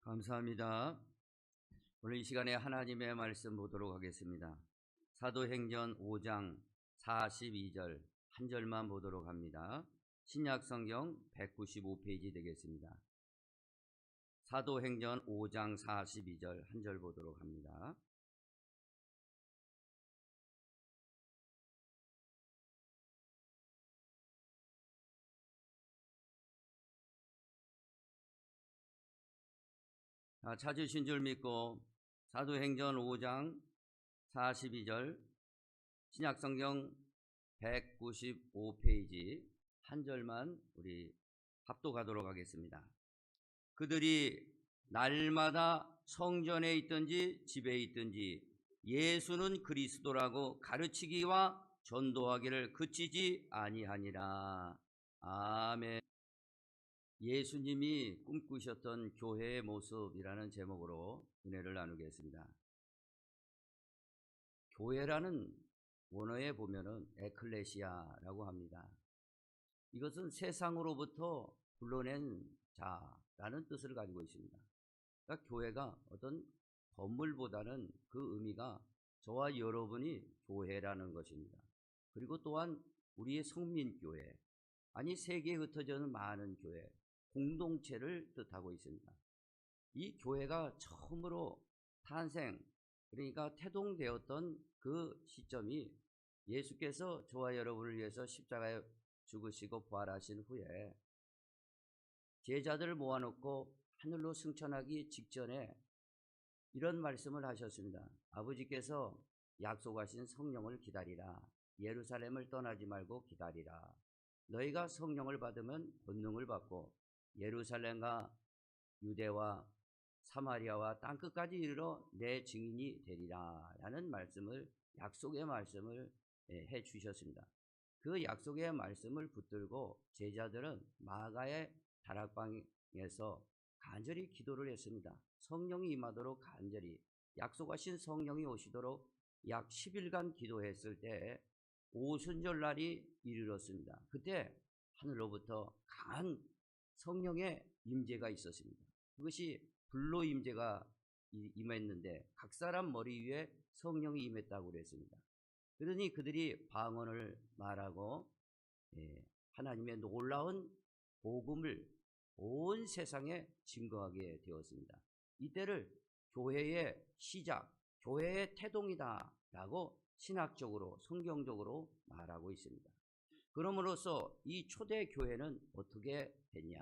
감사합니다. 오늘 이 시간에 하나님의 말씀 보도록 하겠습니다. 사도행전 5장 42절 한 절만 보도록 합니다. 신약성경 195페이지 되겠습니다. 사도행전 5장 42절 한 절 보도록 합니다. 찾으신 줄 믿고 사도행전 5장 42절 신약성경 195페이지 한 절만 우리 합독하도록 하겠습니다. 그들이 날마다 성전에 있든지 집에 있든지 예수는 그리스도라고 가르치기와 전도하기를 그치지 아니하니라. 아멘. 예수님이 꿈꾸셨던 교회의 모습이라는 제목으로 은혜를 나누겠습니다. 교회라는 원어에 보면은 에클레시아라고 합니다. 이것은 세상으로부터 불러낸 자라는 뜻을 가지고 있습니다. 그러니까 교회가 어떤 건물보다는 그 의미가 저와 여러분이 교회라는 것입니다. 그리고 또한 우리의 성민교회, 아니 세계에 흩어져 있는 많은 교회, 공동체를 뜻하고 있습니다. 이 교회가 처음으로 탄생, 그러니까 태동되었던 그 시점이 예수께서 저와 여러분을 위해서 십자가에 죽으시고 부활하신 후에 제자들을 모아놓고 하늘로 승천하기 직전에 이런 말씀을 하셨습니다. 아버지께서 약속하신 성령을 기다리라. 예루살렘을 떠나지 말고 기다리라. 너희가 성령을 받으면 권능을 받고 예루살렘과 유대와 사마리아와 땅끝까지 이르러 내 증인이 되리라 라는 말씀을, 약속의 말씀을 해 주셨습니다. 그 약속의 말씀을 붙들고 제자들은 마가의 다락방에서 간절히 기도를 했습니다. 성령이 임하도록 간절히, 약속하신 성령이 오시도록 약 10일간 기도했을 때 오순절날이 이르렀습니다. 그때 하늘로부터 강한 성령의 임재가 있었습니다. 그것이 불로 임재가 임했는데 각 사람 머리 위에 성령이 임했다고 그랬습니다. 그러니 그들이 방언을 말하고 하나님의 놀라운 복음을 온 세상에 증거하게 되었습니다. 이때를 교회의 시작, 교회의 태동이다 라고 신학적으로 성경적으로 말하고 있습니다. 그럼으로써 이 초대 교회는 어떻게 됐냐?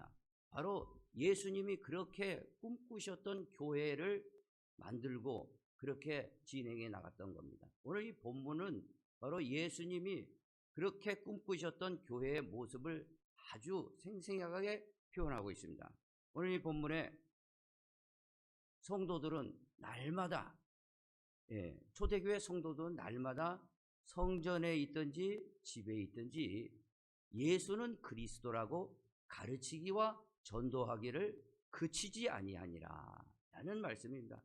바로 예수님이 그렇게 꿈꾸셨던 교회를 만들고 그렇게 진행해 나갔던 겁니다. 오늘 이 본문은 바로 예수님이 그렇게 꿈꾸셨던 교회의 모습을 아주 생생하게 표현하고 있습니다. 오늘 이 본문에 성도들은 날마다, 초대교회 성도들은 날마다 성전에 있든지 집에 있든지 예수는 그리스도라고 가르치기와 전도하기를 그치지 아니하니라 라는 말씀입니다.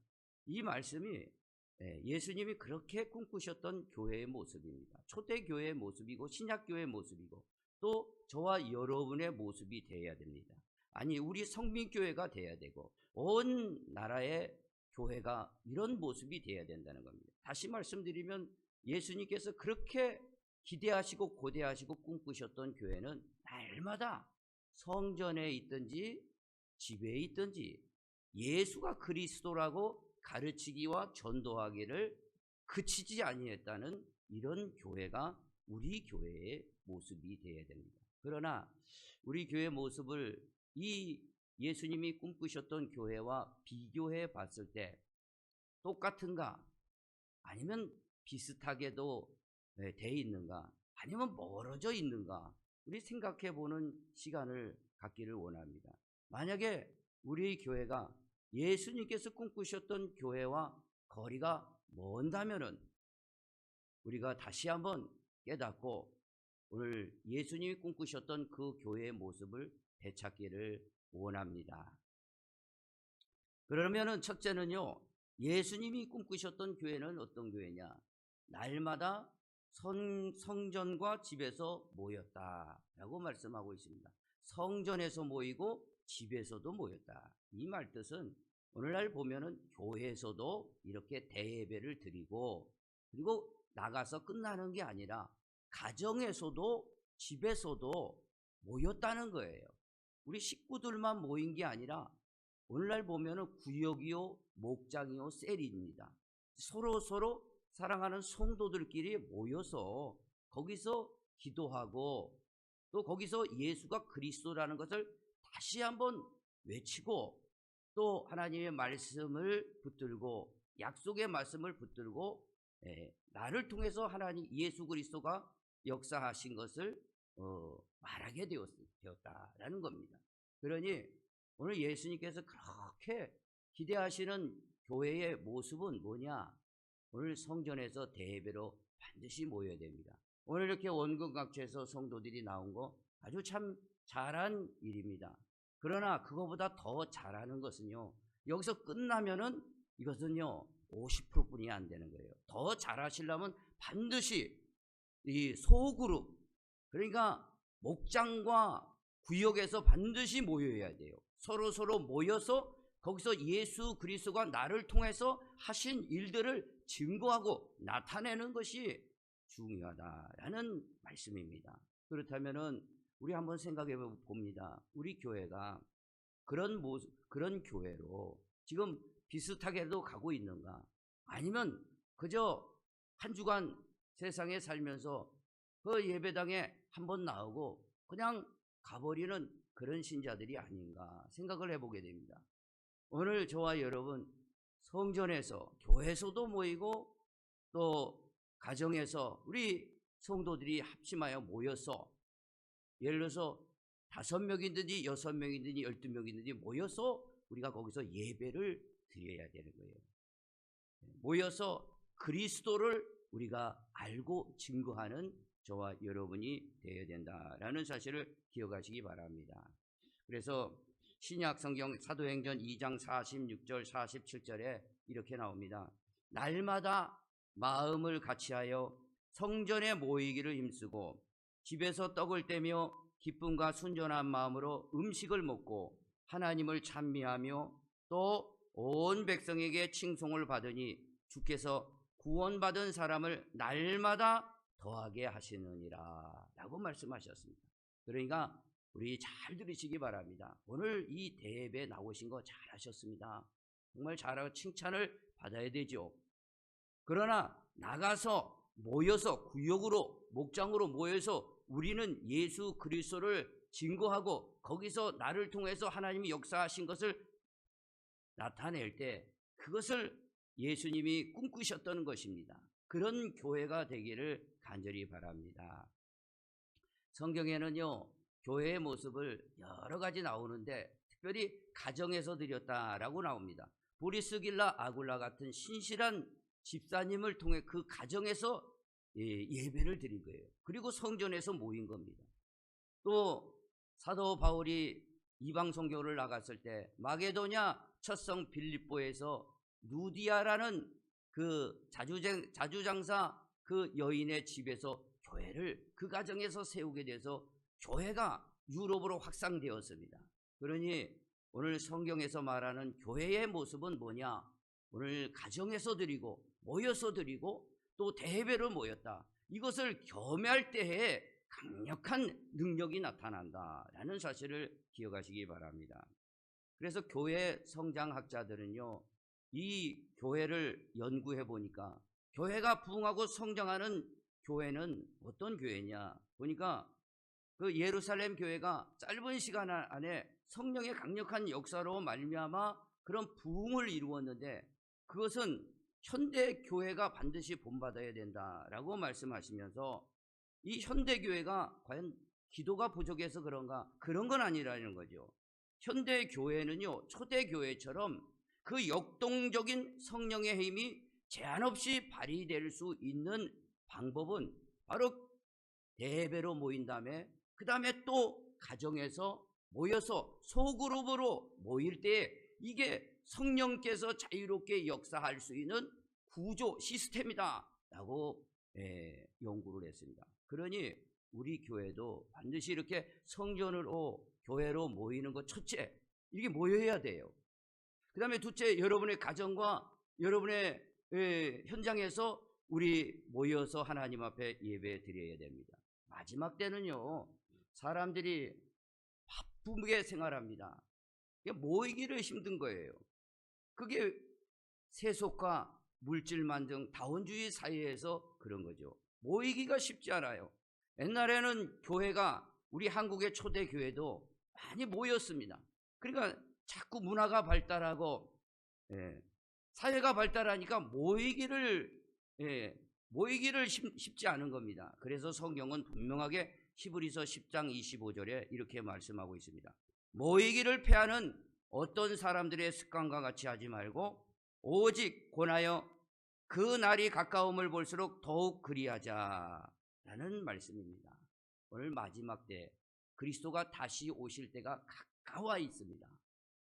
이 말씀이 예수님이 그렇게 꿈꾸셨던 교회의 모습입니다. 초대교회의 모습이고 신약교회의 모습이고 또 저와 여러분의 모습이 되어야 됩니다. 아니 우리 성민교회가 되어야 되고 온 나라의 교회가 이런 모습이 되어야 된다는 겁니다. 다시 말씀드리면 예수님께서 그렇게 기대하시고 고대하시고 꿈꾸셨던 교회는 날마다 성전에 있든지 집에 있든지 예수가 그리스도라고 가르치기와 전도하기를 그치지 아니했다는 이런 교회가 우리 교회의 모습이 되어야 됩니다. 그러나 우리 교회의 모습을 이 예수님이 꿈꾸셨던 교회와 비교해 봤을 때 똑같은가? 아니면 비슷하게도 돼 있는가? 아니면 멀어져 있는가? 우리 생각해 보는 시간을 갖기를 원합니다. 만약에 우리 교회가 예수님께서 꿈꾸셨던 교회와 거리가 먼다면은 우리가 다시 한번 깨닫고 오늘 예수님이 꿈꾸셨던 그 교회의 모습을 되찾기를 원합니다. 그러면은 첫째는요, 예수님이 꿈꾸셨던 교회는 어떤 교회냐? 날마다 성전과 집에서 모였다라고 말씀하고 있습니다. 성전에서 모이고 집에서도 모였다. 이 말 뜻은 오늘날 보면은 교회에서도 이렇게 대예배를 드리고, 그리고 나가서 끝나는 게 아니라 가정에서도 집에서도 모였다는 거예요. 우리 식구들만 모인 게 아니라 오늘날 보면은 구역이요, 목장이요, 셀입니다. 서로 사랑하는 성도들끼리 모여서 거기서 기도하고, 또 거기서 예수가 그리스도라는 것을 다시 한번 외치고, 또 하나님의 말씀을 붙들고, 약속의 말씀을 붙들고, 나를 통해서 하나님 예수 그리스도가 역사하신 것을 말하게 되었다라는 겁니다. 그러니 오늘 예수님께서 그렇게 기대하시는 교회의 모습은 뭐냐? 오늘 성전에서 대예배로 반드시 모여야 됩니다. 오늘 이렇게 원근 각처에서 성도들이 나온 거 아주 참 잘한 일입니다. 그러나 그거보다 더 잘하는 것은요, 여기서 끝나면은 이것은요 50%뿐이 안 되는 거예요. 더 잘하시려면 반드시 이 소그룹, 그러니까 목장과 구역에서 반드시 모여야 돼요. 서로 모여서 거기서 예수 그리스도가 나를 통해서 하신 일들을 증거하고 나타내는 것이 중요하다라는 말씀입니다. 그렇다면은 우리 한번 생각해 봅니다. 우리 교회가 그런 교회로 지금 비슷하게도 가고 있는가? 아니면 그저 한 주간 세상에 살면서 그 예배당에 한번 나오고 그냥 가버리는 그런 신자들이 아닌가 생각을 해보게 됩니다. 오늘 저와 여러분 성전에서, 교회에서도 모이고 또 가정에서 우리 성도들이 합심하여 모여서, 예를 들어서 5명이든지 6명이든지 12명이든지 모여서 우리가 거기서 예배를 드려야 되는 거예요. 모여서 그리스도를 우리가 알고 증거하는 저와 여러분이 되어야 된다라는 사실을 기억하시기 바랍니다. 그래서 신약 성경 사도행전 2장 46절 47절에 이렇게 나옵니다. 날마다 마음을 같이하여 성전에 모이기를 힘쓰고 집에서 떡을 떼며 기쁨과 순전한 마음으로 음식을 먹고 하나님을 찬미하며 또 온 백성에게 칭송을 받으니 주께서 구원받은 사람을 날마다 더하게 하시느니라 라고 말씀하셨습니다. 그러니까 우리 잘 들으시기 바랍니다. 오늘 이 대예배 나오신 거 잘하셨습니다. 정말 잘하고 칭찬을 받아야 되죠. 그러나 나가서 모여서 구역으로 목장으로 모여서 우리는 예수 그리스도를 증거하고 거기서 나를 통해서 하나님이 역사하신 것을 나타낼 때 그것을 예수님이 꿈꾸셨던 것입니다. 그런 교회가 되기를 간절히 바랍니다. 성경에는요 교회의 모습을 여러 가지 나오는데 특별히 가정에서 드렸다라고 나옵니다. 보리스길라 아굴라 같은 신실한 집사님을 통해 그 가정에서 예배를 드린 거예요. 그리고 성전에서 모인 겁니다. 또 사도 바울이 이방 선교를 나갔을 때 마게도냐 첫성 빌립보에서 누디아라는 그 자주장사 그 여인의 집에서 교회를 그 가정에서 세우게 돼서 교회가 유럽으로 확산되었습니다. 그러니 오늘 성경에서 말하는 교회의 모습은 뭐냐? 오늘 가정에서 드리고 모여서 드리고 또 대회로 모였다. 이것을 겸할 때에 강력한 능력이 나타난다라는 사실을 기억하시기 바랍니다. 그래서 교회 성장학자들은요 이 교회를 연구해 보니까 교회가 부흥하고 성장하는 교회는 어떤 교회냐 보니까 그 예루살렘 교회가 짧은 시간 안에 성령의 강력한 역사로 말미암아 그런 부흥을 이루었는데 그것은 현대 교회가 반드시 본받아야 된다라고 말씀하시면서 이 현대 교회가 과연 기도가 부족해서 그런가? 그런 건 아니라는 거죠. 현대 교회는요 초대 교회처럼 그 역동적인 성령의 힘이 제한 없이 발휘될 수 있는 방법은 바로 대배로 모인 다음에 그 다음에 또 가정에서 모여서 소그룹으로 모일 때 이게 성령께서 자유롭게 역사할 수 있는 구조 시스템이다 라고 연구를 했습니다. 그러니 우리 교회도 반드시 이렇게 성전으로 교회로 모이는 것 첫째 이게 모여야 돼요. 그 다음에 둘째, 여러분의 가정과 여러분의 현장에서 우리 모여서 하나님 앞에 예배 드려야 됩니다. 마지막 때는요, 사람들이 바쁘게 생활합니다. 모이기를 힘든 거예요. 그게 세속과 물질만 등 다원주의 사회에서 그런 거죠. 모이기가 쉽지 않아요. 옛날에는 교회가, 우리 한국의 초대 교회도 많이 모였습니다. 그러니까 자꾸 문화가 발달하고 사회가 발달하니까 모이기를 쉽지 않은 겁니다. 그래서 성경은 분명하게 히브리서 10장 25절에 이렇게 말씀하고 있습니다. 모이기를 패하는 어떤 사람들의 습관과 같이 하지 말고 오직 권하여 그 날이 가까움을 볼수록 더욱 그리하자라는 말씀입니다. 오늘 마지막 때 그리스도가 다시 오실 때가 가까워 있습니다.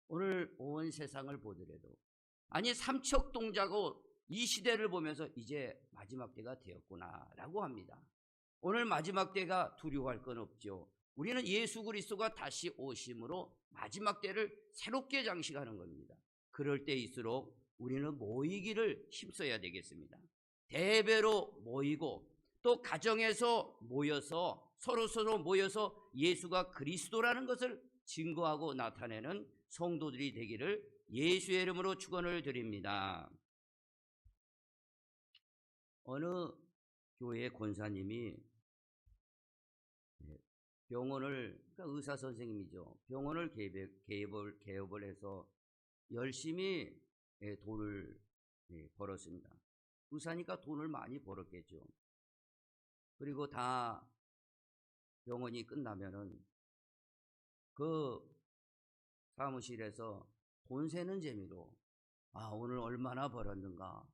오늘 온 세상을 보더라도, 아니 삼척동자고 이 시대를 보면서 이제 마지막 때가 되었구나라고 합니다. 오늘 마지막 때가 두려워할 건 없죠. 우리는 예수 그리스도가 다시 오심으로 마지막 때를 새롭게 장식하는 겁니다. 그럴 때일수록 우리는 모이기를 힘써야 되겠습니다. 대배로 모이고 또 가정에서 모여서 서로 모여서 예수가 그리스도라는 것을 증거하고 나타내는 성도들이 되기를 예수의 이름으로 축원을 드립니다. 어느 교회 권사님이 병원을, 그러니까 의사 선생님이죠. 병원을 개업을 해서 열심히 돈을 벌었습니다. 의사니까 돈을 많이 벌었겠죠. 그리고 다 병원이 끝나면은 그 사무실에서 돈 세는 재미로, 오늘 얼마나 벌었는가,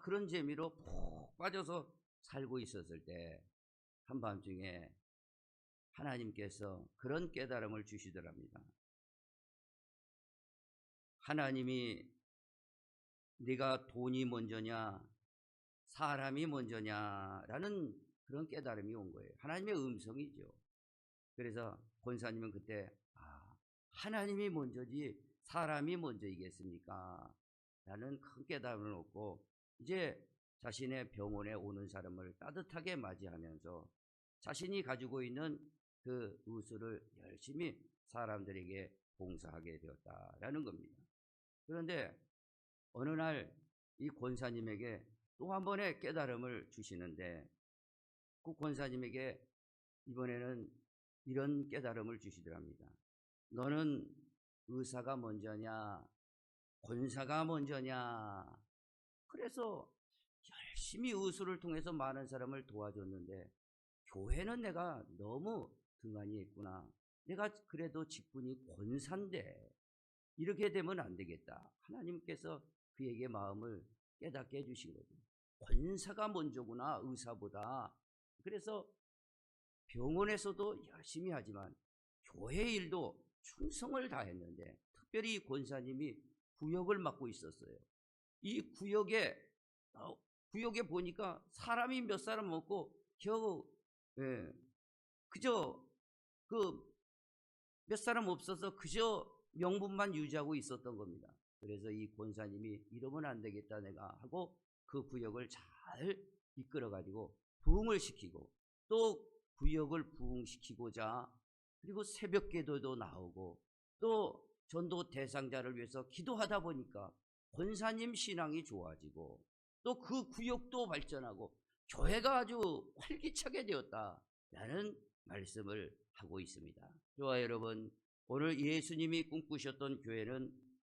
그런 재미로 푹 빠져서 살고 있었을 때 한밤중에 하나님께서 그런 깨달음을 주시더랍니다. 하나님이 네가 돈이 먼저냐 사람이 먼저냐라는 그런 깨달음이 온 거예요. 하나님의 음성이죠. 그래서 권사님은 그때 하나님이 먼저지 사람이 먼저이겠습니까? 라는 큰 깨달음을 얻고 이제 자신의 병원에 오는 사람을 따뜻하게 맞이하면서 자신이 가지고 있는 그 의술을 열심히 사람들에게 봉사하게 되었다라는 겁니다. 그런데 어느 날 이 권사님에게 또 한 번의 깨달음을 주시는데, 그 권사님에게 이번에는 이런 깨달음을 주시더랍니다. 너는 의사가 먼저냐 권사가 먼저냐. 그래서 열심히 의술을 통해서 많은 사람을 도와줬는데 교회는 내가 너무 등한히 했구나. 내가 그래도 직분이 권사인데 이렇게 되면 안 되겠다. 하나님께서 그에게 마음을 깨닫게 해주신 거죠. 권사가 먼저구나, 의사보다. 그래서 병원에서도 열심히 하지만 교회 일도 충성을 다했는데, 특별히 구역을 맡고 있었어요. 이 구역에 보니까 사람이 몇 사람 없고 겨우 그저 몇 사람 없어서 그저 명분만 유지하고 있었던 겁니다. 그래서 이 권사님이 이러면 안 되겠다 내가 하고 그 구역을 잘 이끌어 가지고 부흥을 시키고, 또 구역을 부흥시키고자 그리고 새벽 기도도 나오고 또 전도 대상자를 위해서 기도하다 보니까 권사님 신앙이 좋아지고 또 그 구역도 발전하고 교회가 아주 활기차게 되었다라는 말씀을 하고 있습니다. 저와 여러분, 오늘 예수님이 꿈꾸셨던 교회는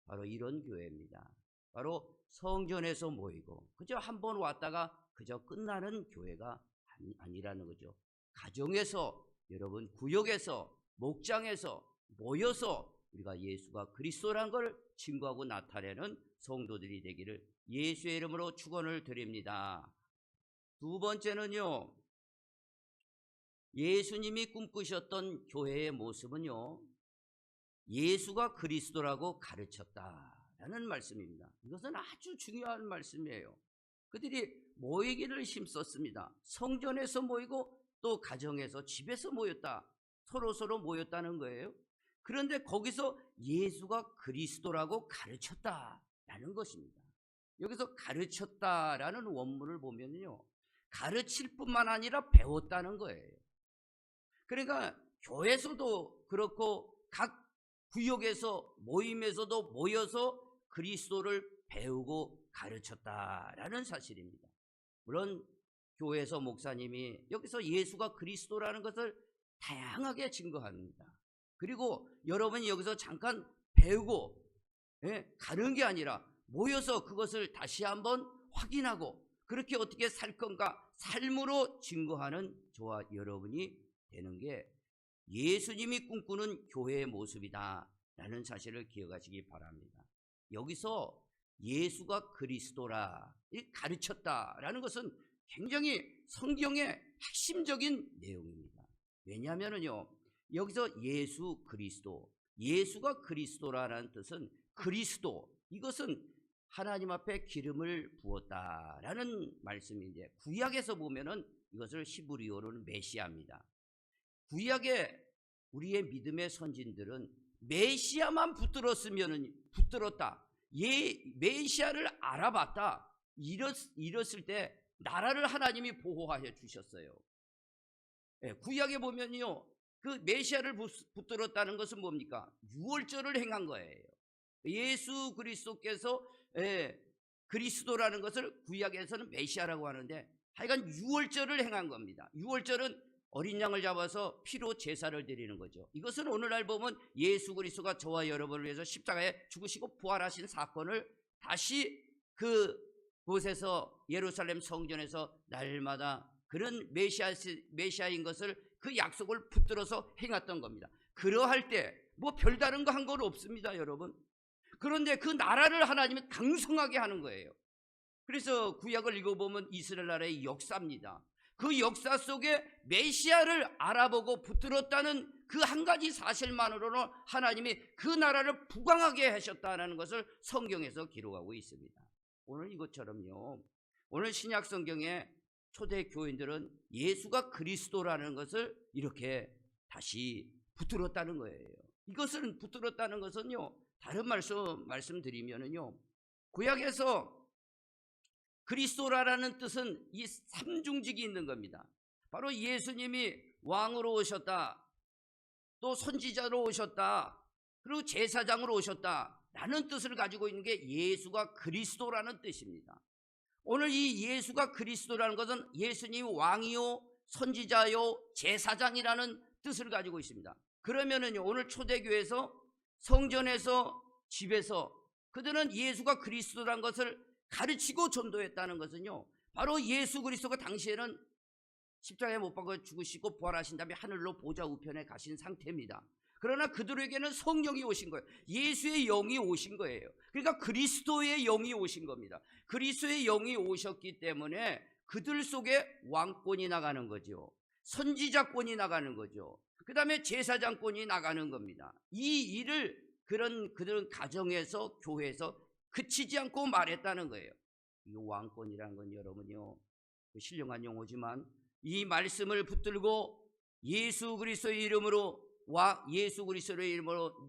바로 이런 교회입니다. 바로 성전에서 모이고 그저 한 번 왔다가 그저 끝나는 교회가 아니라는 거죠. 가정에서, 여러분 구역에서, 목장에서 모여서 우리가 예수가 그리스도라는 걸 증거하고 나타내는 성도들이 되기를 예수의 이름으로 축원을 드립니다. 두 번째는요, 예수님이 꿈꾸셨던 교회의 모습은요, 예수가 그리스도라고 가르쳤다라는 말씀입니다. 이것은 아주 중요한 말씀이에요. 그들이 모이기를 힘썼습니다. 성전에서 모이고 또 가정에서, 집에서 모였다. 서로 모였다는 거예요. 그런데 거기서 예수가 그리스도라고 가르쳤다라는 것입니다. 여기서 가르쳤다라는 원문을 보면요, 가르칠 뿐만 아니라 배웠다는 거예요. 그러니까 교회에서도 그렇고 각 구역에서 모임에서도 모여서 그리스도를 배우고 가르쳤다라는 사실입니다. 물론 교회에서 목사님이 여기서 예수가 그리스도라는 것을 다양하게 증거합니다. 그리고 여러분이 여기서 잠깐 배우고 가는 게 아니라 모여서 그것을 다시 한번 확인하고 그렇게 어떻게 살 건가 삶으로 증거하는 저와 여러분이 되는 게 예수님이 꿈꾸는 교회의 모습이다 라는 사실을 기억하시기 바랍니다. 여기서 예수가 그리스도라 가르쳤다라는 것은 굉장히 성경의 핵심적인 내용입니다. 왜냐하면요, 여기서 예수 그리스도, 예수가 그리스도라는 뜻은 그리스도, 이것은 하나님 앞에 기름을 부었다라는 말씀인데, 구약에서 보면은 이것을 히브리어로는 메시아입니다. 구약의 우리의 믿음의 선진들은 메시아만 붙들었다, 메시아를 알아봤다, 이랬을 때 나라를 하나님이 보호하여 주셨어요. 구약에 보면요, 그 메시아를 붙들었다는 것은 뭡니까? 유월절을 행한 거예요. 예수 그리스도께서 그리스도라는 것을 구약에서는 메시아라고 하는데, 하여간 유월절을 행한 겁니다. 유월절은 어린 양을 잡아서 피로 제사를 드리는 거죠. 이것은 오늘날 보면 예수 그리스도가 저와 여러분을 위해서 십자가에 죽으시고 부활하신 사건을 다시 그곳에서 예루살렘 성전에서 날마다 그런 메시아인 것을 그 약속을 붙들어서 행했던 겁니다. 그러할 때 뭐 별다른 거 한 건 없습니다, 여러분. 그런데 그 나라를 하나님이 강성하게 하는 거예요. 그래서 구약을 읽어보면 이스라엘 나라의 역사입니다. 그 역사 속에 메시아를 알아보고 붙들었다는 그 한 가지 사실만으로는 하나님이 그 나라를 부강하게 하셨다는 것을 성경에서 기록하고 있습니다. 오늘 이것처럼요, 오늘 신약 성경에 초대 교인들은 예수가 그리스도라는 것을 이렇게 다시 붙들었다는 거예요. 이것을 붙들었다는 것은요, 다른 말씀드리면은요, 구약에서 그리스도라는 뜻은 이 삼중직이 있는 겁니다. 바로 예수님이 왕으로 오셨다, 또 선지자로 오셨다, 그리고 제사장으로 오셨다라는 뜻을 가지고 있는 게 예수가 그리스도라는 뜻입니다. 오늘 이 예수가 그리스도라는 것은 예수님이 왕이요, 선지자요, 제사장이라는 뜻을 가지고 있습니다. 그러면은요, 오늘 초대교회에서 성전에서 집에서 그들은 예수가 그리스도라는 것을 가르치고 전도했다는 것은요, 바로 예수 그리스도가 당시에는 십자가에 못 박아 죽으시고 부활하신 다음에 하늘로 보좌 우편에 가신 상태입니다. 그러나 그들에게는 성령이 오신 거예요. 예수의 영이 오신 거예요. 그러니까 그리스도의 영이 오신 겁니다. 그리스도의 영이 오셨기 때문에 그들 속에 왕권이 나가는 거죠. 선지자권이 나가는 거죠. 그 다음에 제사장권이 나가는 겁니다. 이 일을 그들은 가정에서 교회에서 그치지 않고 말했다는 거예요. 이 왕권이라는 건 여러분요, 신령한 용어지만 이 말씀을 붙들고 예수 그리스도의 이름으로 예수 그리스도의 이름으로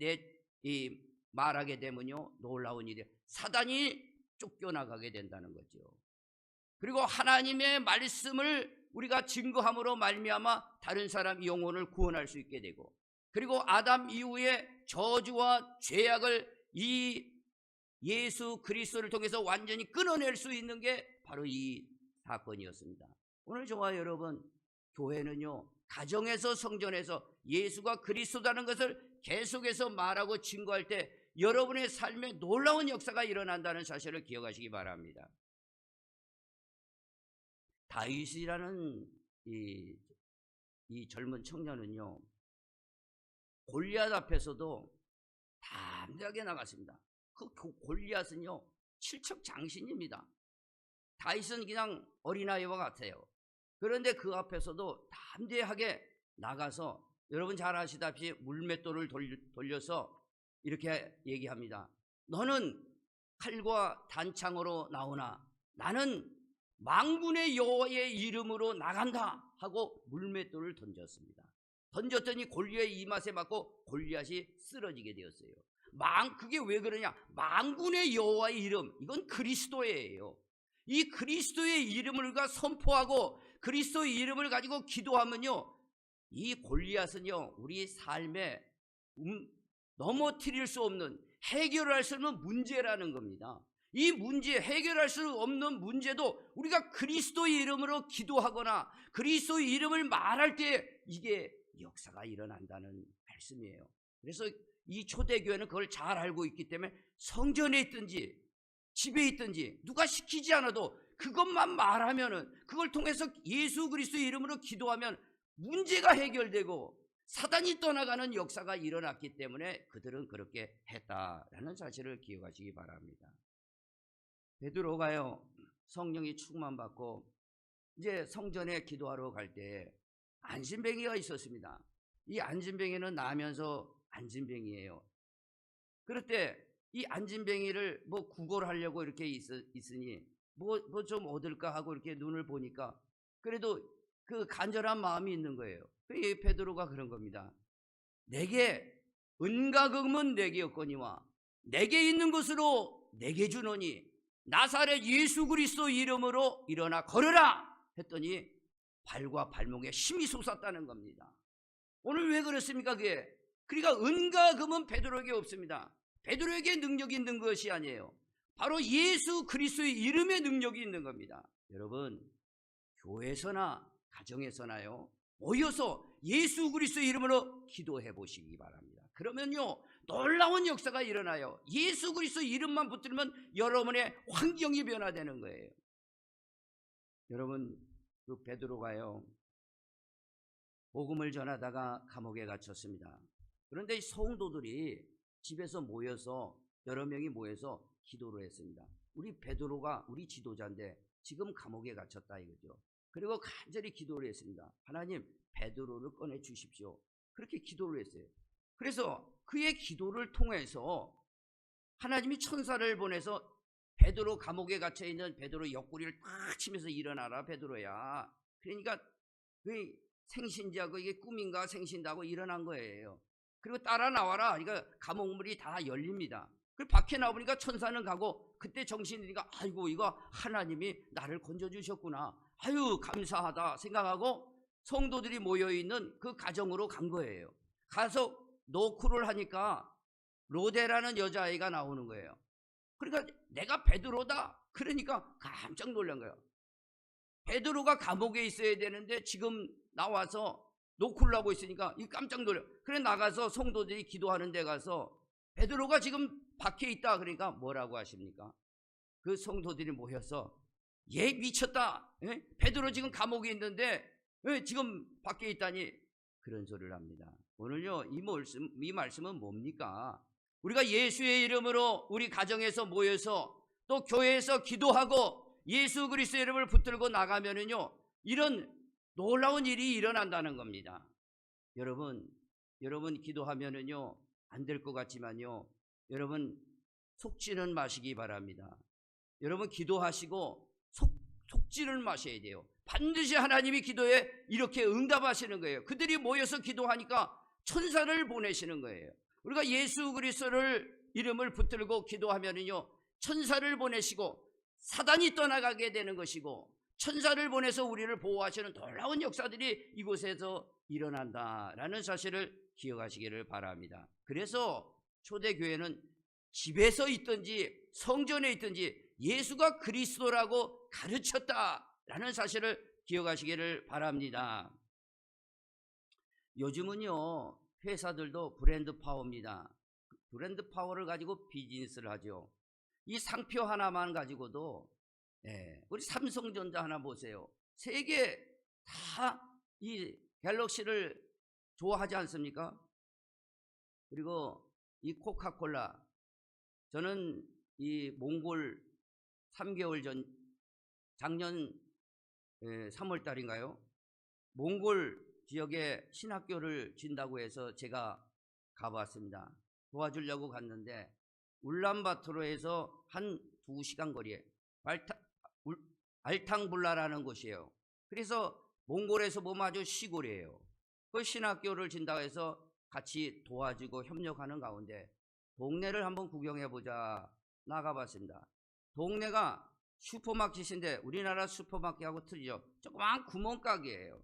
말하게 되면요, 놀라운 일이에요. 사단이 쫓겨나가게 된다는 거죠. 그리고 하나님의 말씀을 우리가 증거함으로 말미암아 다른 사람 영혼을 구원할 수 있게 되고, 그리고 아담 이후에 저주와 죄악을 이 예수 그리스도를 통해서 완전히 끊어낼 수 있는 게 바로 이 사건이었습니다. 오늘 저와 여러분, 교회는요, 가정에서 성전에서 예수가 그리스도라는 것을 계속해서 말하고 증거할 때 여러분의 삶에 놀라운 역사가 일어난다는 사실을 기억하시기 바랍니다. 다윗이라는 이 젊은 청년은요, 골리앗 앞에서도 담대하게 나갔습니다. 그 골리앗은요, 칠척장신입니다. 다윗은 그냥 어린아이와 같아요. 그런데 그 앞에서도 담대하게 나가서, 여러분 잘 아시다시피 물맷돌을 돌려서 이렇게 얘기합니다. 너는 칼과 단창으로 나오나 나는 만군의 여호와의 이름으로 나간다 하고 물맷돌을 던졌습니다. 던졌더니 골리앗의 이맛에 맞고 골리앗이 쓰러지게 되었어요. 그게 왜 그러냐? 만군의 여호와의 이름, 이건 그리스도예요. 이 그리스도의 이름을 선포하고 그리스도의 이름을 가지고 기도하면요, 이 골리앗은요 우리 삶에 넘어뜨릴 수 없는, 해결할 수 없는 문제라는 겁니다. 이 문제, 해결할 수 없는 문제도 우리가 그리스도의 이름으로 기도하거나 그리스도의 이름을 말할 때 이게 역사가 일어난다는 말씀이에요. 그래서 이 초대교회는 그걸 잘 알고 있기 때문에 성전에 있든지 집에 있든지 누가 시키지 않아도 그것만 말하면은, 그걸 통해서 예수 그리스도의 이름으로 기도하면 문제가 해결되고 사단이 떠나가는 역사가 일어났기 때문에 그들은 그렇게 했다라는 사실을 기억하시기 바랍니다. 베드로가요 성령이 충만받고 이제 성전에 기도하러 갈 때 안진뱅이가 있었습니다. 이 안진뱅이는 나면서 안진뱅이에요. 그럴 때 이 안진뱅이를 구걸하려고 이렇게 있으니 뭐 좀 얻을까 하고 이렇게 눈을 보니까 그래도 그 간절한 마음이 있는 거예요. 이 베드로가 그런 겁니다. 내게 은과 금은 내게 없거니와 내게 있는 것으로 내게 주노니 나사렛 예수 그리스도 이름으로 일어나 걸으라 했더니 발과 발목에 힘이 솟았다는 겁니다. 오늘 왜 그렇습니까? 그러니까 은과 금은 베드로에게 없습니다. 베드로에게 능력이 있는 것이 아니에요. 바로 예수 그리스도의 이름에 능력이 있는 겁니다. 여러분, 교회에서나 가정에서나요 모여서 예수 그리스도의 이름으로 기도해 보시기 바랍니다. 그러면요 놀라운 역사가 일어나요. 예수 그리스도 이름만 붙들면 여러분의 환경이 변화되는 거예요. 여러분, 그 베드로가요 복음을 전하다가 감옥에 갇혔습니다. 그런데 이 성도들이 집에서 모여서 여러 명이 모여서 기도를 했습니다. 우리 베드로가 우리 지도자인데 지금 감옥에 갇혔다 이거죠. 그리고 간절히 기도를 했습니다. 하나님, 베드로를 꺼내 주십시오. 그렇게 기도를 했어요. 그래서 그의 기도를 통해서 하나님이 천사를 보내서 베드로, 감옥에 갇혀 있는 베드로 옆구리를 탁 치면서 일어나라 베드로야. 그러니까 그 생신자고 이게 꿈인가 생신다고 일어난 거예요. 그리고 따라 나와라. 그러니까 감옥문이 다 열립니다. 그 밖에 나오니까 천사는 가고, 그때 정신이 드니까 아이고 이거 하나님이 나를 건져주셨구나, 아유 감사하다 생각하고 성도들이 모여있는 그 가정으로 간 거예요. 가서 노크를 하니까 로데라는 여자아이가 나오는 거예요. 그러니까 내가 베드로다. 그러니까 깜짝 놀란 거예요. 베드로가 감옥에 있어야 되는데 지금 나와서 노크를 하고 있으니까 깜짝 놀려. 그래 나가서 성도들이 기도하는 데 가서 베드로가 지금 밖에 있다 그러니까 뭐라고 하십니까? 그 성도들이 모여서 얘 미쳤다. 베드로 지금 감옥에 있는데 지금 밖에 있다니, 그런 소리를 합니다. 오늘요 이 말씀은 뭡니까? 우리가 예수의 이름으로 우리 가정에서 모여서 또 교회에서 기도하고 예수 그리스도의 이름을 붙들고 나가면은요 이런 놀라운 일이 일어난다는 겁니다. 여러분 기도하면은요 안 될 것 같지만요, 여러분 속지는 마시기 바랍니다. 여러분 기도하시고 속지를 마셔야 돼요. 반드시 하나님이 기도에 이렇게 응답하시는 거예요. 그들이 모여서 기도하니까 천사를 보내시는 거예요. 우리가 예수 그리스도를 이름을 붙들고 기도하면은요 천사를 보내시고 사단이 떠나가게 되는 것이고, 천사를 보내서 우리를 보호하시는 놀라운 역사들이 이곳에서 일어난다라는 사실을 기억하시기를 바랍니다. 그래서 초대교회는 집에서 있든지 성전에 있든지 예수가 그리스도라고 가르쳤다라는 사실을 기억하시기를 바랍니다. 요즘은요 회사들도 브랜드 파워입니다. 브랜드 파워를 가지고 비즈니스를 하죠. 이 상표 하나만 가지고도 우리 삼성전자 하나 보세요. 세계 다 이 갤럭시를 좋아하지 않습니까? 그리고 이 코카콜라, 저는 이 몽골 3개월 전, 작년 3월 달인가요? 몽골 지역에 신학교를 진다고 해서 제가 가봤습니다. 도와주려고 갔는데 울란바토르에서 한 2시간 거리에 알탕불라라는 곳이에요. 그래서 몽골에서 보면 아주 시골이에요. 그 신학교를 진다고 해서 같이 도와주고 협력하는 가운데 동네를 한번 구경해보자 나가봤습니다. 동네가 슈퍼마켓인데 우리나라 슈퍼마켓하고 틀리죠. 조그만 구멍가게예요.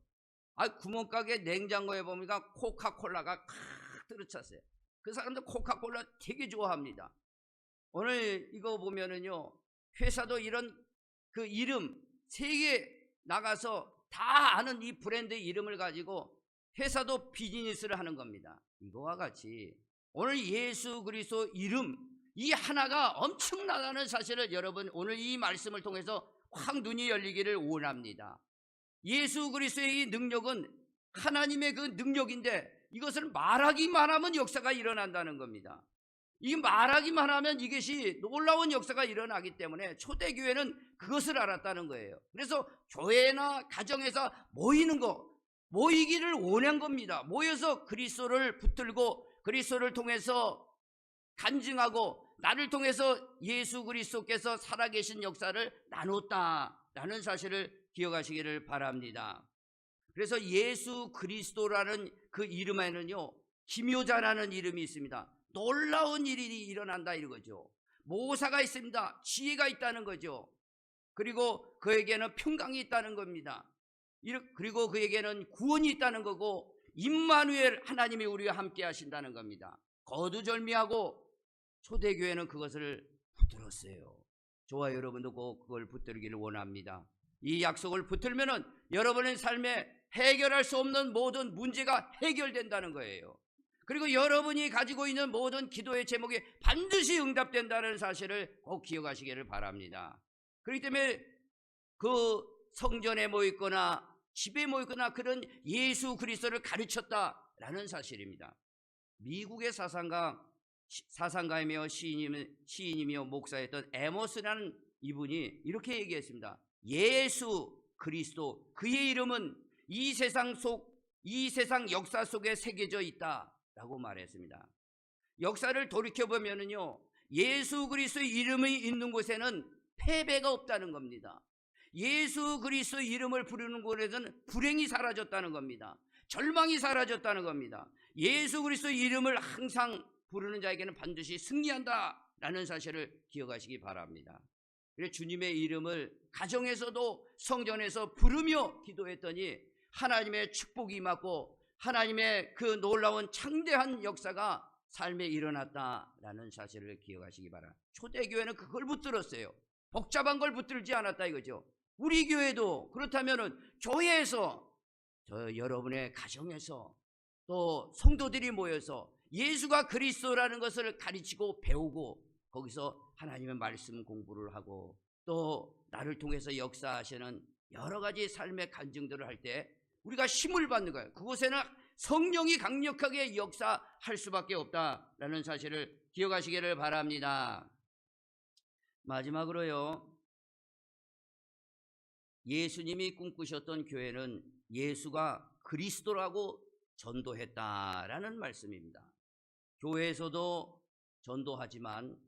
구멍가게 냉장고에 보니까 코카콜라가 칵 들어찼어요. 그 사람들 코카콜라 되게 좋아합니다. 오늘 이거 보면은요, 회사도 이런 그 이름 세계 나가서 다 아는 이 브랜드 이름을 가지고 회사도 비즈니스를 하는 겁니다. 이거와 같이 오늘 예수 그리스도 이름 이 하나가 엄청나다는 사실을 여러분 오늘 이 말씀을 통해서 확 눈이 열리기를 원합니다. 예수 그리스도의 이 능력은 하나님의 그 능력인데 이것을 말하기만 하면 역사가 일어난다는 겁니다. 이 말하기만 하면 이것이 놀라운 역사가 일어나기 때문에 초대교회는 그것을 알았다는 거예요. 그래서 교회나 가정에서 모이는 거, 모이기를 원한 겁니다. 모여서 그리스도를 붙들고 그리스도를 통해서 간증하고 나를 통해서 예수 그리스도께서 살아계신 역사를 나눴다라는 사실을 기억하시기를 바랍니다. 그래서 예수 그리스도라는 그 이름에는요, 기묘자라는 이름이 있습니다. 놀라운 일이 일어난다 이거죠. 모사가 있습니다. 지혜가 있다는 거죠. 그리고 그에게는 평강이 있다는 겁니다. 그리고 그에게는 구원이 있다는 거고 임마누엘 하나님이 우리와 함께 하신다는 겁니다. 거두절미하고 초대교회는 그것을 붙들었어요. 저와 여러분도 꼭 그걸 붙들기를 원합니다. 이 약속을 붙들면은 여러분의 삶에 해결할 수 없는 모든 문제가 해결된다는 거예요. 그리고 여러분이 가지고 있는 모든 기도의 제목이 반드시 응답된다는 사실을 꼭 기억하시기를 바랍니다. 그렇기 때문에 그 성전에 모였거나 집에 모였거나 그런 예수 그리스도를 가르쳤다라는 사실입니다. 미국의 사상가이며 시인이며 목사였던 에머스라는 이분이 이렇게 얘기했습니다. 예수 그리스도 그의 이름은 이 세상 역사 속에 새겨져 있다라고 말했습니다. 역사를 돌이켜보면요, 예수 그리스도의 이름이 있는 곳에는 패배가 없다는 겁니다. 예수 그리스도 이름을 부르는 곳에서는 불행이 사라졌다는 겁니다. 절망이 사라졌다는 겁니다. 예수 그리스도 이름을 항상 부르는 자에게는 반드시 승리한다라는 사실을 기억하시기 바랍니다. 그래서 주님의 이름을 가정에서도 성전에서 부르며 기도했더니 하나님의 축복이 임하고 하나님의 그 놀라운 창대한 역사가 삶에 일어났다라는 사실을 기억하시기 바랍니다. 초대교회는 그걸 붙들었어요. 복잡한 걸 붙들지 않았다 이거죠. 우리 교회도 그렇다면은 교회에서 여러분의 가정에서 또 성도들이 모여서 예수가 그리스도라는 것을 가르치고 배우고 거기서 하나님의 말씀 공부를 하고 또 나를 통해서 역사하시는 여러 가지 삶의 간증들을 할 때 우리가 힘을 받는 거예요. 그곳에는 성령이 강력하게 역사할 수밖에 없다라는 사실을 기억하시기를 바랍니다. 마지막으로요, 예수님이 꿈꾸셨던 교회는 예수가 그리스도라고 전도했다라는 말씀입니다. 교회에서도 전도하지만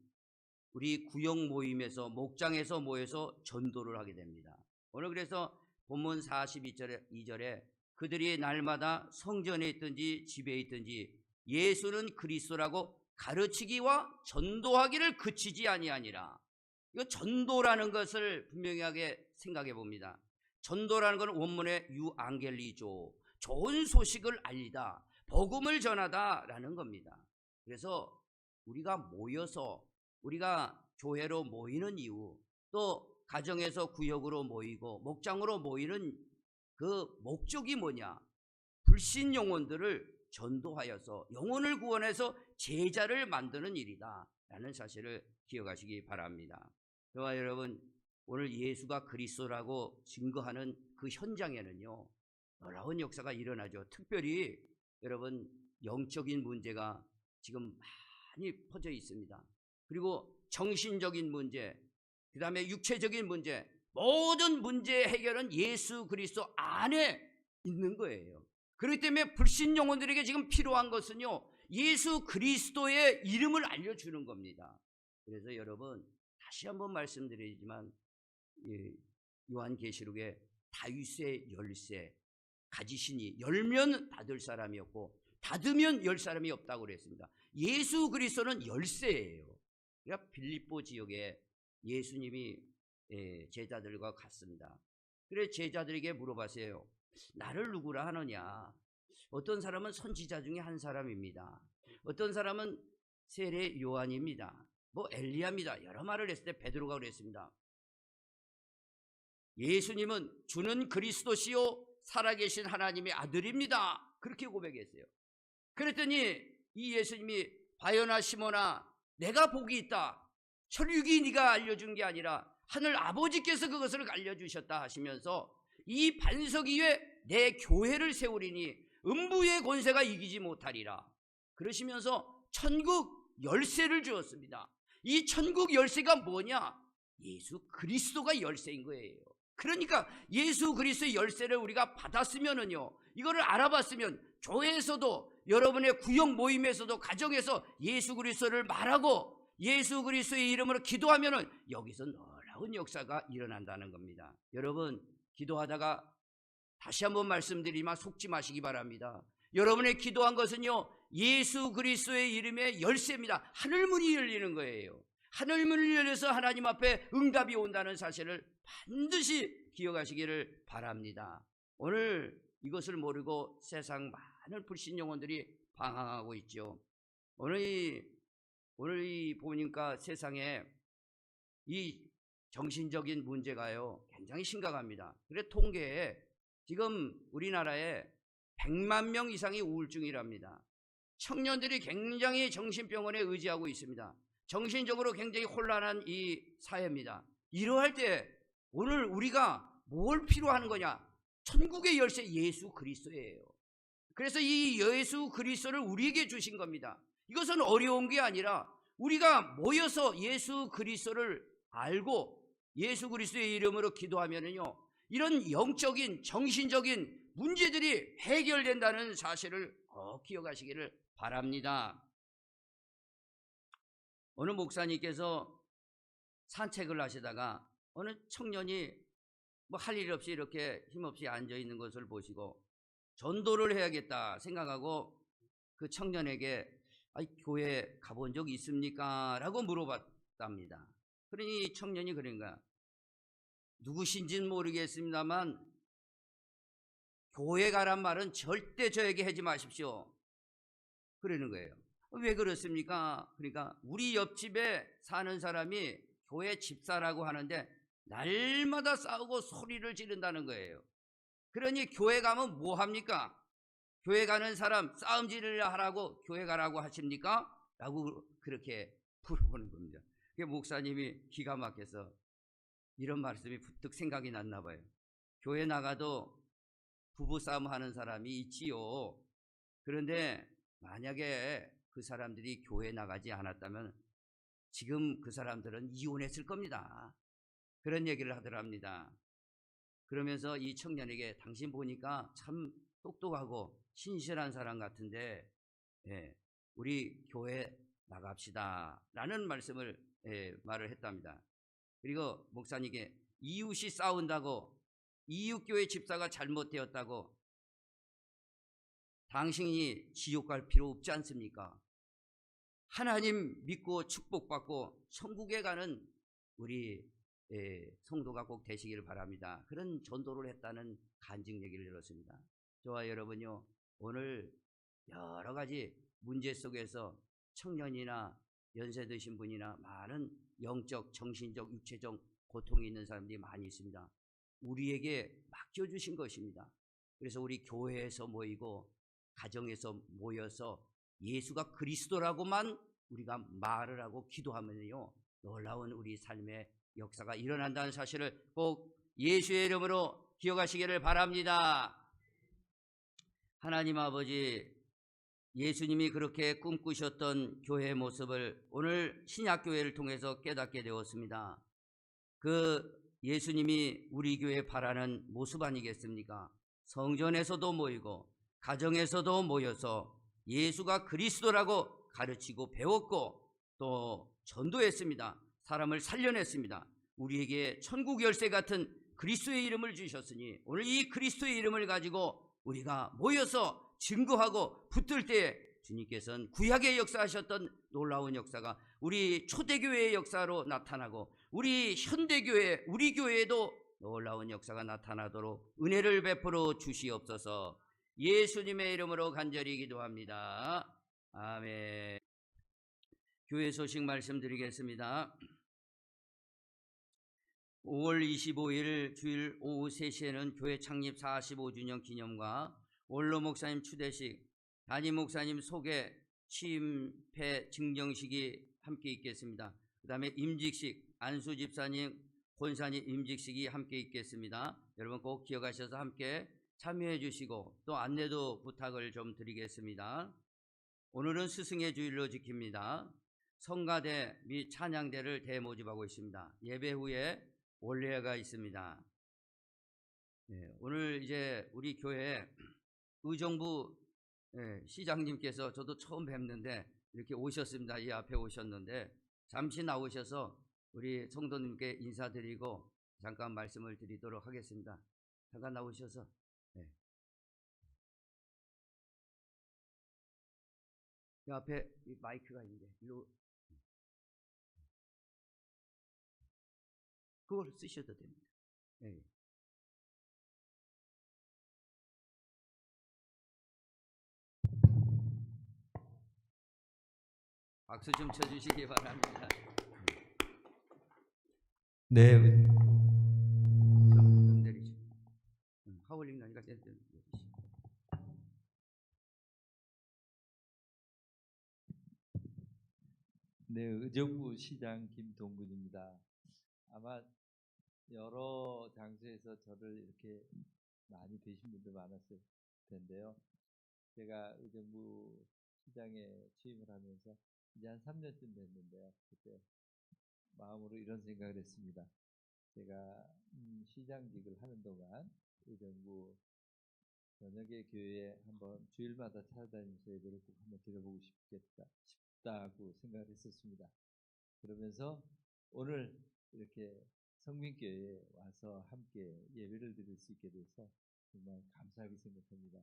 우리 구역 모임에서 목장에서 모여서 전도를 하게 됩니다. 오늘 그래서 본문 42절에 그들이 날마다 성전에 있든지 집에 있든지 예수는 그리스도라고 가르치기와 전도하기를 그치지 아니하니라. 이거 전도라는 것을 분명하게 생각해 봅니다. 전도라는 건 원문의 유앙겔리조, 좋은 소식을 알리다, 복음을 전하다라는 겁니다. 그래서 우리가 모여서 우리가 교회로 모이는 이유, 또 가정에서 구역으로 모이고 목장으로 모이는 그 목적이 뭐냐? 불신 영혼들을 전도하여서 영혼을 구원해서 제자를 만드는 일이다 라는 사실을 기억하시기 바랍니다. 저와 여러분, 오늘 예수가 그리스도라고 증거하는 그 현장에는요, 놀라운 역사가 일어나죠. 특별히 여러분, 영적인 문제가 지금 많이 퍼져 있습니다. 그리고 정신적인 문제, 그 다음에 육체적인 문제, 모든 문제의 해결은 예수 그리스도 안에 있는 거예요. 그렇기 때문에 불신 영혼들에게 지금 필요한 것은요, 예수 그리스도의 이름을 알려주는 겁니다. 그래서 여러분, 다시 한번 말씀드리지만 요한계시록에 다윗의 열쇠, 가지시니 열면 닫을 사람이 없고 닫으면 열 사람이 없다고 그랬습니다. 예수 그리스도는 열쇠예요. 그러니까 빌립보 지역에 예수님이 제자들과 갔습니다. 그래서 제자들에게 물어봤어요. 나를 누구라 하느냐? 어떤 사람은 선지자 중에 한 사람입니다. 어떤 사람은 세례 요한입니다. 뭐 엘리야입니다. 여러 말을 했을 때 베드로가 그랬습니다. 예수님은 주는 그리스도시요 살아계신 하나님의 아들입니다. 그렇게 고백했어요. 그랬더니 이 예수님이 바요나 시몬아 내가 복이 있다. 혈육이 네가 알려준 게 아니라 하늘 아버지께서 그것을 알려주셨다 하시면서 이 반석 위에 내 교회를 세우리니 음부의 권세가 이기지 못하리라. 그러시면서 천국 열쇠를 주었습니다. 이 천국 열쇠가 뭐냐? 예수 그리스도가 열쇠인 거예요. 그러니까 예수 그리스도의 열쇠를 우리가 받았으면은요, 이거를 알아봤으면 교회에서도 여러분의 구역 모임에서도 가정에서 예수 그리스도를 말하고 예수 그리스도의 이름으로 기도하면은 여기서 놀라운 역사가 일어난다는 겁니다. 여러분 기도하다가 다시 한번 말씀드리지만 속지 마시기 바랍니다. 여러분의 기도한 것은요 예수 그리스도의 이름의 열쇠입니다. 하늘문이 열리는 거예요. 하늘문이 열려서 하나님 앞에 응답이 온다는 사실을 반드시 기억하시기를 바랍니다. 오늘 이것을 모르고 세상 많은 불신 영혼들이 방황하고 있죠. 오늘 보니까 세상에 이 정신적인 문제가요 굉장히 심각합니다. 그래 통계에 지금 우리나라에 100만 명 이상이 우울증이랍니다. 청년들이 굉장히 정신병원에 의지하고 있습니다. 정신적으로 굉장히 혼란한 이 사회입니다. 이러할 때 오늘 우리가 뭘 필요한 거냐? 천국의 열쇠 예수 그리스도예요. 그래서 이 예수 그리스도를 우리에게 주신 겁니다. 이것은 어려운 게 아니라 우리가 모여서 예수 그리스도를 알고 예수 그리스도의 이름으로 기도하면은요 이런 영적인 정신적인 문제들이 해결된다는 사실을 꼭 기억하시기를 바랍니다. 어느 목사님께서 산책을 하시다가 어느 청년이 뭐 할 일 없이 이렇게 힘없이 앉아 있는 것을 보시고 전도를 해야겠다 생각하고 그 청년에게 교회 가본 적 있습니까? 라고 물어봤답니다. 그러니 청년이 그런가 누구신지는 모르겠습니다만 교회 가란 말은 절대 저에게 하지 마십시오. 그러는 거예요. 왜 그렇습니까? 그러니까 우리 옆집에 사는 사람이 교회 집사라고 하는데 날마다 싸우고 소리를 지른다는 거예요. 그러니 교회 가면 뭐 합니까? 교회 가는 사람 싸움질을 하라고 교회 가라고 하십니까? 라고 그렇게 물어보는 겁니다. 목사님이 기가 막혀서 이런 말씀이 부뜩 생각이 났나 봐요. 교회 나가도 부부싸움 하는 사람이 있지요. 그런데 만약에 그 사람들이 교회 나가지 않았다면 지금 그 사람들은 이혼했을 겁니다. 그런 얘기를 하더랍니다. 그러면서 이 청년에게 당신 보니까 참 똑똑하고 신실한 사람 같은데 우리 교회 나갑시다 라는 말씀을 말을 했답니다. 그리고 목사님께 이웃이 싸운다고 이웃교회 집사가 잘못되었다고 당신이 지옥 갈 필요 없지 않습니까? 하나님 믿고 축복받고 천국에 가는 우리 성도가 꼭 되시기를 바랍니다. 그런 전도를 했다는 간증 얘기를 들었습니다. 저와 여러분요 오늘 여러 가지 문제 속에서 청년이나 연세 드신 분이나 많은 영적, 정신적, 육체적 고통이 있는 사람들이 많이 있습니다. 우리에게 맡겨주신 것입니다. 그래서 우리 교회에서 모이고 가정에서 모여서 예수가 그리스도라고만 우리가 말을 하고 기도하면요 놀라운 우리 삶의 역사가 일어난다는 사실을 꼭 예수의 이름으로 기억하시기를 바랍니다. 하나님 아버지, 예수님이 그렇게 꿈꾸셨던 교회의 모습을 오늘 신약교회를 통해서 깨닫게 되었습니다. 그 예수님이 우리 교회에 바라는 모습 아니겠습니까? 성전에서도 모이고 가정에서도 모여서 예수가 그리스도라고 가르치고 배웠고 또 전도했습니다. 사람을 살려냈습니다. 우리에게 천국 열쇠 같은 그리스도의 이름을 주셨으니 오늘 이 그리스도의 이름을 가지고 우리가 모여서 증거하고 붙들 때에 주님께서는 구약의 역사하셨던 놀라운 역사가 우리 초대교회의 역사로 나타나고 우리 현대교회, 우리 교회에도 놀라운 역사가 나타나도록 은혜를 베풀어 주시옵소서. 예수님의 이름으로 간절히 기도합니다. 아멘. 교회 소식 말씀드리겠습니다. 5월 25일 주일 오후 3시에는 교회 창립 45주년 기념과 원로 목사님 추대식, 담임 목사님 소개, 취임패 증정식이 함께 있겠습니다. 그 다음에 임직식, 안수 집사님, 권사님 임직식이 함께 있겠습니다. 여러분 꼭 기억하셔서 함께 참여해 주시고 또 안내도 부탁을 좀 드리겠습니다. 오늘은 스승의 주일로 지킵니다. 성가대 및 찬양대를 대모집하고 있습니다. 예배 후에 원례가 있습니다. 오늘 이제 우리 교회 의정부 시장님께서 저도 처음 뵙는데 이렇게 오셨습니다. 이 앞에 오셨는데 잠시 나오셔서 우리 성도님께 인사드리고 잠깐 말씀을 드리도록 하겠습니다. 잠깐 나오셔서 이 앞에 마이크가 있는데 일로 그걸 쓰셔도 됩니다. 박수 좀 쳐주시기 바랍니다. 네. 좀 내리시죠. 하울링 나니까 내리시죠. 네, 의정부 시장 김동근입니다. 아마 여러 장소에서 저를 이렇게 많이 뵈신 분들 많았을 텐데요. 제가 의정부 시장에 취임을 하면서 이제 한 3년쯤 됐는데요. 그때 마음으로 이런 생각을 했습니다. 제가 시장직을 하는 동안 의정부 저녁에 교회에 한번 주일마다 찾아다니면서 예배를 꼭 한번 드려보고 싶다고 생각을 했었습니다. 그러면서 오늘 이렇게 성민교회에 와서 함께 예배를 드릴 수 있게 돼서 정말 감사하게 생각합니다.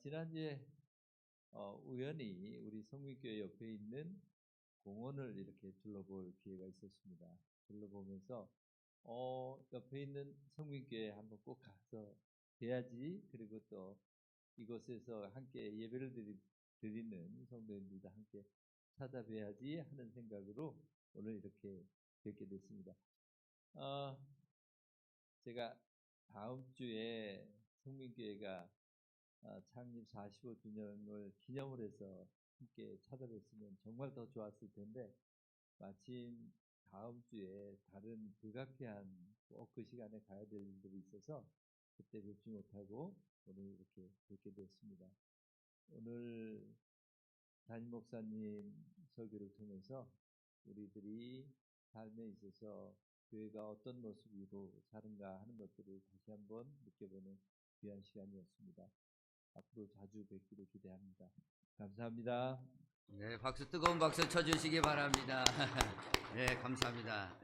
지난주에 우연히 우리 성민교회 옆에 있는 공원을 이렇게 둘러볼 기회가 있었습니다. 둘러보면서 옆에 있는 성민교회에 한번 꼭 가서 뵈야지, 그리고 또 이곳에서 함께 예배를 드리는 성도님들도 함께 찾아뵈야지 하는 생각으로 오늘 이렇게 뵙게 됐습니다. 제가 다음 주에 성민교회가 창립 45주년을 기념을 해서 함께 찾아뵀으면 정말 더 좋았을 텐데 마침 다음 주에 다른 불가피한 꼭 그 시간에 가야 될 일들이 있어서 그때 뵙지 못하고 오늘 이렇게 뵙게 됐습니다. 오늘 담임 목사님 설교를 통해서 우리들이 삶에 있어서 교회가 어떤 모습으로 사는가 하는 것들을 다시 한번 느껴보는 귀한 시간이었습니다. 앞으로 자주 뵙기를 기대합니다. 감사합니다. 네, 박수, 뜨거운 박수 쳐주시기 바랍니다. 네, 감사합니다.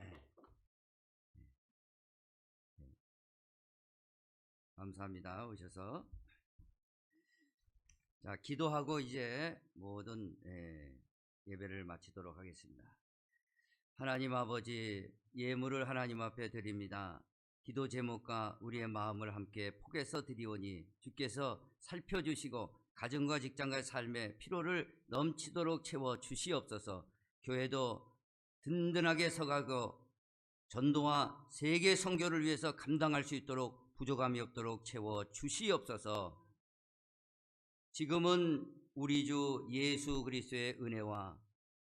감사합니다. 오셔서. 자, 기도하고 이제 모든 예배를 마치도록 하겠습니다. 하나님 아버지, 예물을 하나님 앞에 드립니다. 기도 제목과 우리의 마음을 함께 포개서 드리오니 주께서 살펴주시고 가정과 직장과의 삶의 피로를 넘치도록 채워 주시옵소서. 교회도 든든하게 서가고 전도와 세계 선교를 위해서 감당할 수 있도록 부족함이 없도록 채워 주시옵소서. 지금은 우리 주 예수 그리스도의 은혜와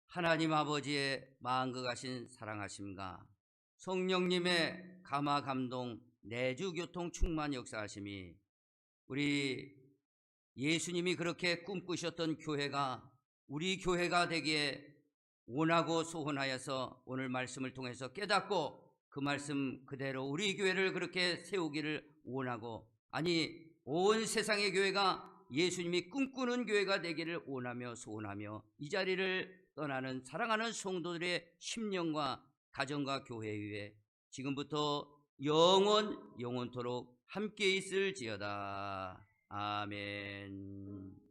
하나님 아버지의 마음과 같은 사랑하심과 성령님의 감화 감동 내주 교통 충만 역사하심이 우리 예수님이 그렇게 꿈꾸셨던 교회가 우리 교회가 되기에 원하고 소원하여서 오늘 말씀을 통해서 깨닫고 그 말씀 그대로 우리 교회를 그렇게 세우기를 원하고, 아니 온 세상의 교회가 예수님이 꿈꾸는 교회가 되기를 원하며 소원하며 이 자리를 떠나는 사랑하는 성도들의 심령과 가정과 교회 위에 지금부터 영원토록 함께 있을지어다. 아멘.